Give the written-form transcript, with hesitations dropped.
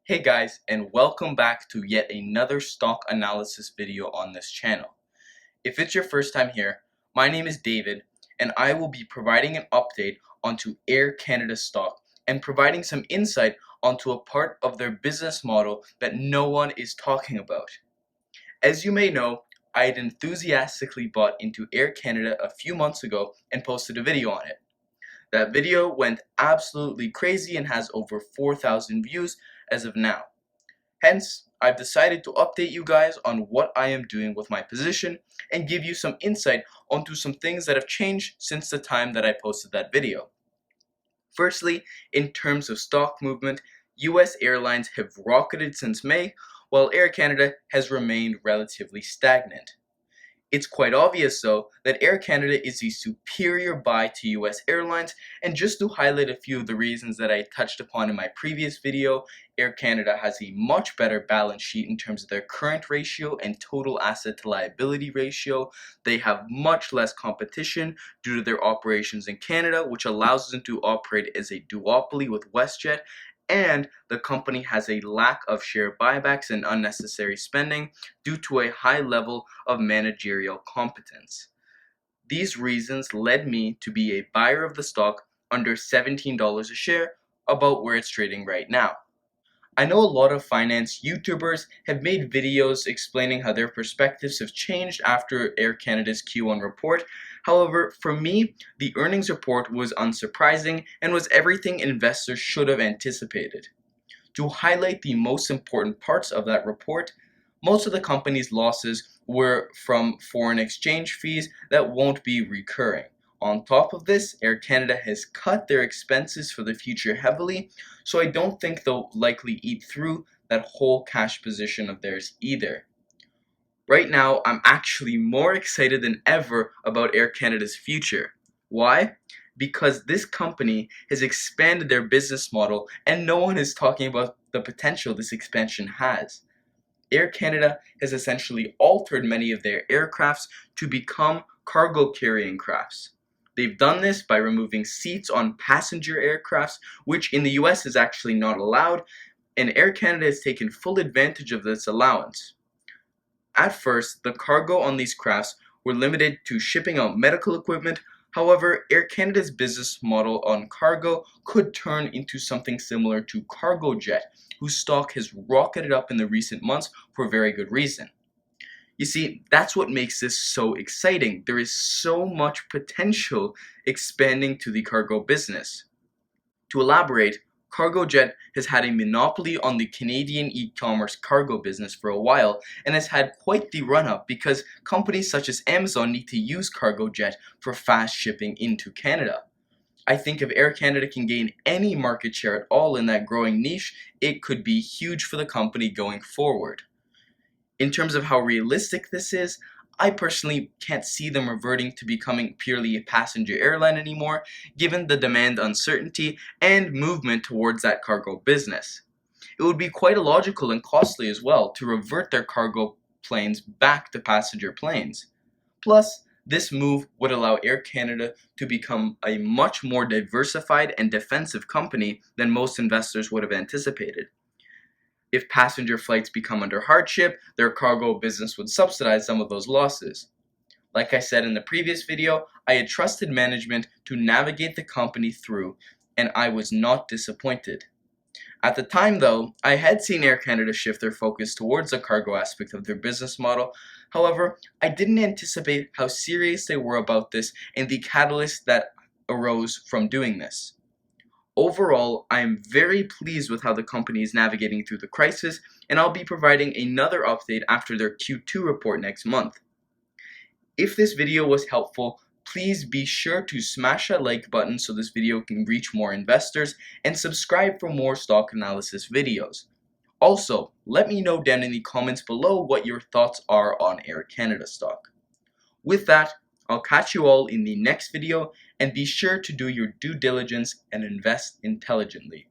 Hey guys, and welcome back to yet another stock analysis video on this channel. If it's your first time here, my name is David and I will be providing an update onto Air Canada stock and providing some insight onto a part of their business model that no one is talking about. As you may know, I had enthusiastically bought into Air Canada a few months ago and posted a video on it. That video went absolutely crazy and has over 4,000 views as of now. Hence, I've decided to update you guys on what I am doing with my position and give you some insight onto some things that have changed since the time that I posted that video. Firstly, in terms of stock movement, US Airlines have rocketed since May, while Air Canada has remained relatively stagnant. It's quite obvious though that Air Canada is the superior buy to US Airlines, and just to highlight a few of the reasons that I touched upon in my previous video, Air Canada has a much better balance sheet in terms of their current ratio and total asset to liability ratio. They have much less competition due to their operations in Canada, which allows them to operate as a duopoly with WestJet, and the company has a lack of share buybacks and unnecessary spending due to a high level of managerial competence. These reasons led me to be a buyer of the stock under $17 a share, about where it's trading right now. I know a lot of finance YouTubers have made videos explaining how their perspectives have changed after Air Canada's Q1 report. However, for me, the earnings report was unsurprising and was everything investors should have anticipated. To highlight the most important parts of that report, most of the company's losses were from foreign exchange fees that won't be recurring. On top of this, Air Canada has cut their expenses for the future heavily, so I don't think they'll likely eat through that whole cash position of theirs either. Right now, I'm actually more excited than ever about Air Canada's future. Why? Because this company has expanded their business model and no one is talking about the potential this expansion has. Air Canada has essentially altered many of their aircrafts to become cargo carrying crafts. They've done this by removing seats on passenger aircrafts, which in the US is actually not allowed, and Air Canada has taken full advantage of this allowance. At first, the cargo on these crafts were limited to shipping out medical equipment. However, Air Canada's business model on cargo could turn into something similar to Cargojet, whose stock has rocketed up in the recent months for a very good reason. You see, that's what makes this so exciting. There is so much potential expanding to the cargo business. To elaborate, Cargojet has had a monopoly on the Canadian e-commerce cargo business for a while and has had quite the run-up because companies such as Amazon need to use Cargojet for fast shipping into Canada. I think if Air Canada can gain any market share at all in that growing niche, it could be huge for the company going forward. In terms of how realistic this is, I personally can't see them reverting to becoming purely a passenger airline anymore, given the demand uncertainty and movement towards that cargo business. It would be quite illogical and costly as well to revert their cargo planes back to passenger planes. Plus, this move would allow Air Canada to become a much more diversified and defensive company than most investors would have anticipated. If passenger flights become under hardship, their cargo business would subsidize some of those losses. Like I said in the previous video, I had trusted management to navigate the company through, and I was not disappointed. At the time though, I had seen Air Canada shift their focus towards the cargo aspect of their business model. However, I didn't anticipate how serious they were about this and the catalyst that arose from doing this. Overall, I am very pleased with how the company is navigating through the crisis, and I'll be providing another update after their Q2 report next month. If this video was helpful, please be sure to smash that like button so this video can reach more investors, and subscribe for more stock analysis videos. Also, let me know down in the comments below what your thoughts are on Air Canada stock. With that, I'll catch you all in the next video, and be sure to do your due diligence and invest intelligently.